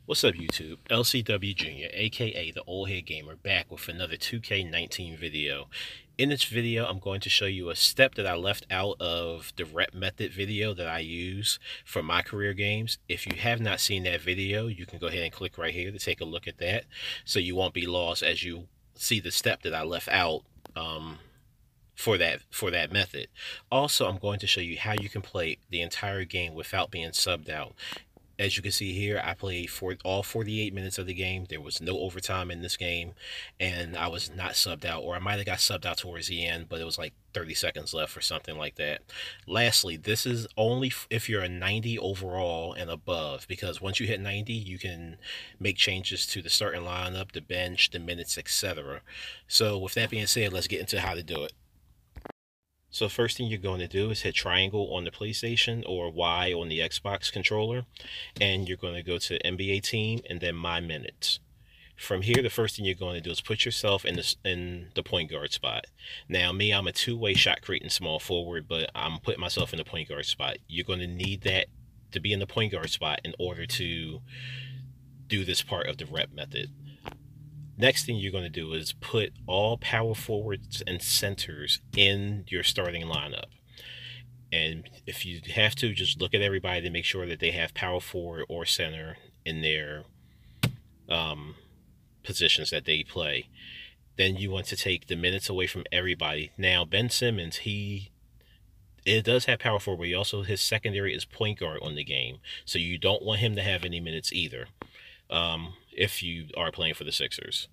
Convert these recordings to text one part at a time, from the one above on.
What's up YouTube? LCW Jr., aka the Old Head Gamer, back with another 2K19 video. In this video, I'm going to show you a step that I left out of the rep method video that I use for my career games. If you have not seen that video, you can go ahead and click right here to take a look at that, so you won't be lost as you see the step that I left out for that method. Also, I'm going to show you how you can play the entire game without being subbed out. As you can see here, I played for all 48 minutes of the game. There was no overtime in this game, and I was not subbed out, or I might have got subbed out towards the end, but it was like 30 seconds left or something like that. Lastly, this is only if you're a 90 overall and above, because once you hit 90, you can make changes to the starting lineup, the bench, the minutes, etc. So with that being said, let's get into how to do it. So first thing you're going to do is hit triangle on the PlayStation or Y on the Xbox controller, and you're going to go to NBA team and then my minutes. From here, the first thing you're going to do is put yourself in the point guard spot. Now, me, I'm a two-way shot creating small forward, but I'm putting myself in the point guard spot. You're going to need that to be in the point guard spot in order to do this part of the rep method. Next thing you're going to do is put all power forwards and centers in your starting lineup. And if you have to, just look at everybody to make sure that they have power forward or center in their positions that they play. Then you want to take the minutes away from everybody. Now, Ben Simmons, it does have power forward, but he also, his secondary is point guard on the game. So you don't want him to have any minutes either. If you are playing for the Sixers.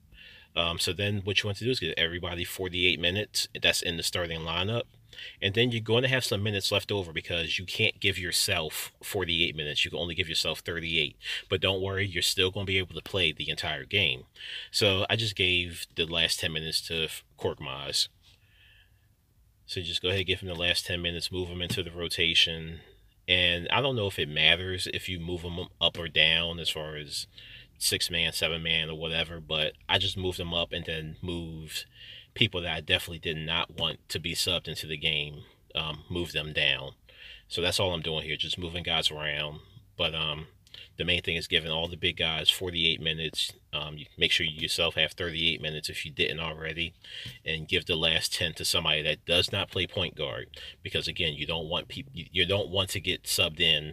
So then what you want to do is get everybody 48 minutes that's in the starting lineup. And then you're going to have some minutes left over because you can't give yourself 48 minutes. You can only give yourself 38. But don't worry, you're still going to be able to play the entire game. So I just gave the last 10 minutes to Korkmaz. So just go ahead and give him the last 10 minutes, move him into the rotation. And I don't know if it matters if you move them up or down as far as 6-man, 7-man, or whatever, but I just moved them up and then moved people that I definitely did not want to be subbed into the game, move them down. So that's all I'm doing here, just moving guys around. But the main thing is giving all the big guys 48 minutes. You make sure you yourself have 38 minutes if you didn't already, and give the last 10 to somebody that does not play point guard, because again, you don't want to get subbed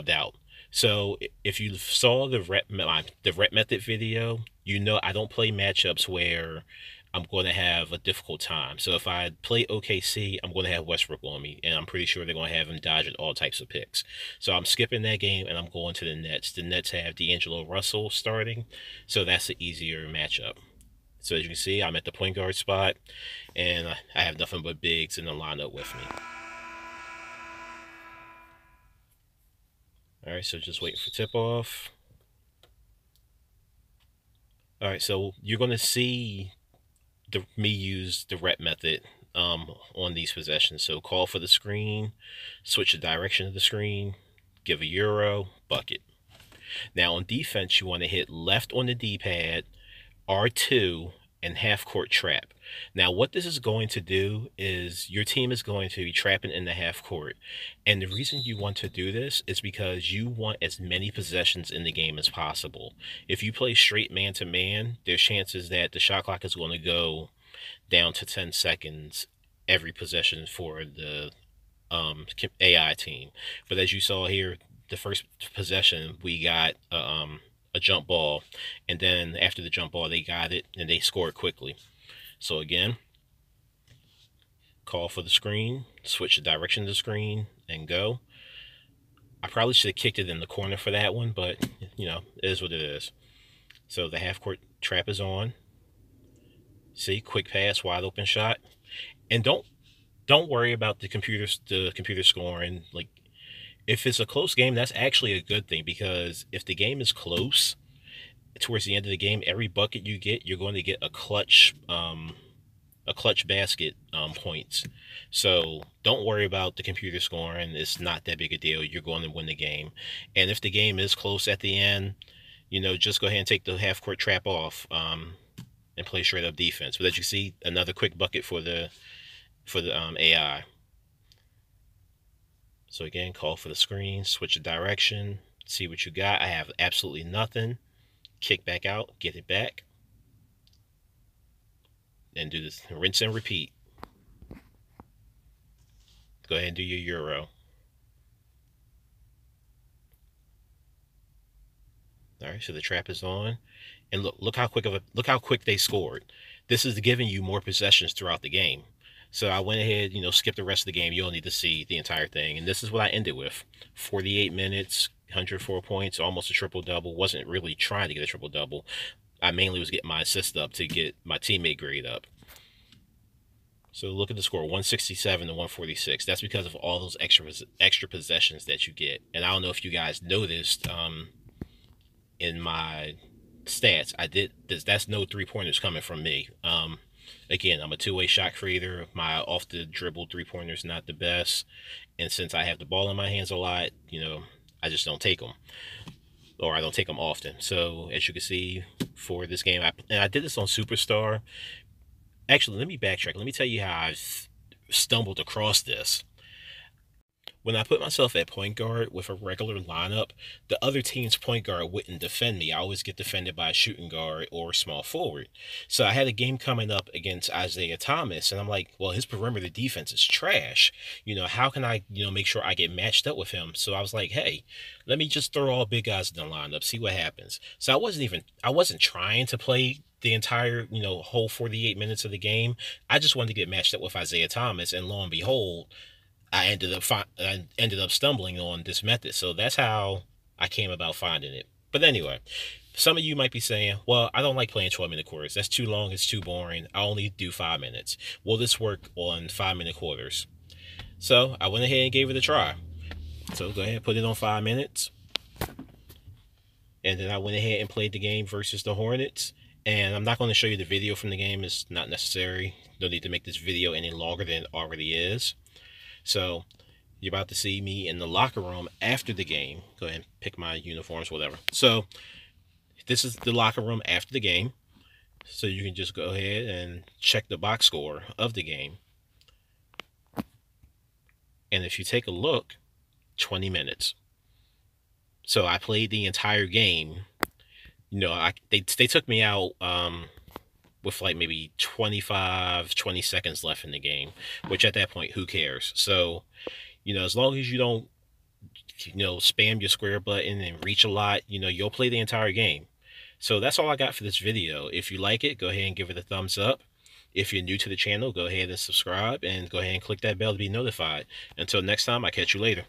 out. So if you saw the rep method video, you know I don't play matchups where I'm going to have a difficult time. So if I play OKC, I'm going to have Westbrook on me, and I'm pretty sure they're going to have him dodging all types of picks. So I'm skipping that game, and I'm going to the Nets. The Nets have D'Angelo Russell starting, so that's an easier matchup. So as you can see, I'm at the point guard spot, and I have nothing but bigs in the lineup with me. Alright, so just waiting for tip-off. Alright, so you're going to see me use the rep method on these possessions. So call for the screen, switch the direction of the screen, give a Euro, bucket. Now on defense, you want to hit left on the D-pad, R2, and half-court trap. Now, what this is going to do is your team is going to be trapping in the half court. And the reason you want to do this is because you want as many possessions in the game as possible. If you play straight man-to-man, there's chances that the shot clock is going to go down to 10 seconds every possession for the AI team. But as you saw here, the first possession, we got a jump ball. And then after the jump ball, they got it, and they scored quickly. So again, call for the screen, switch the direction of the screen, and go. I probably should have kicked it in the corner for that one, but, you know, it is what it is. So the half-court trap is on. See, quick pass, wide open shot. And don't worry about the computer scoring. Like, if it's a close game, that's actually a good thing, because if the game is close, towards the end of the game, every bucket you get, you're going to get a clutch basket points. So don't worry about the computer scoring. It's not that big a deal. You're going to win the game. And if the game is close at the end, you know, just go ahead and take the half-court trap off and play straight up defense. But as you see, another quick bucket for the AI. So again, call for the screen, switch the direction, See what you got. I have absolutely nothing. Kick back out, get it back, and do this rinse and repeat. Go ahead and do your euro. All right, so the trap is on, and look how quick they scored. This is giving you more possessions throughout the game. So I went ahead, skip the rest of the game. You don't need to see the entire thing, and this is what I ended with: 48 minutes, 104 points, almost a triple double. Wasn't really trying to get a triple double. I mainly was getting my assist up to get my teammate grade up. So look at the score, 167 to 146. That's because of all those extra possessions that you get. And I don't know if you guys noticed in my stats, I did this. That's no 3-pointers coming from me. Again, I'm a two-way shot creator. My off the dribble 3-pointers not the best, and since I have the ball in my hands a lot, I just don't take them, or I don't take them often. So as you can see for this game, I did this on Superstar. Actually, let me backtrack. Let me tell you how I stumbled across this. When I put myself at point guard with a regular lineup, the other team's point guard wouldn't defend me. I always get defended by a shooting guard or small forward. So I had a game coming up against Isaiah Thomas, and I'm like, well, his perimeter defense is trash. How can I, make sure I get matched up with him? So I was like, hey, let me just throw all big guys in the lineup, see what happens. So I wasn't trying to play the entire, whole 48 minutes of the game. I just wanted to get matched up with Isaiah Thomas, and lo and behold, I ended up stumbling on this method. So that's how I came about finding it. But anyway, some of you might be saying, well, I don't like playing 12-minute quarters. That's too long. It's too boring. I only do 5 minutes. Will this work on 5-minute quarters? So I went ahead and gave it a try. So go ahead and put it on 5 minutes. And then I went ahead and played the game versus the Hornets. And I'm not going to show you the video from the game. It's not necessary. No need to make this video any longer than it already is. So you're about to see me in the locker room after the game. Go ahead and pick my uniforms, whatever. So this is the locker room after the game. So you can just go ahead and check the box score of the game. And if you take a look, 20 minutes. So I played the entire game. They took me out with like maybe 20 seconds left in the game, which at that point, who cares? So, as long as you don't, spam your square button and reach a lot, you'll play the entire game. So that's all I got for this video. If you like it, go ahead and give it a thumbs up. If you're new to the channel, go ahead and subscribe and go ahead and click that bell to be notified. Until next time, I'll catch you later.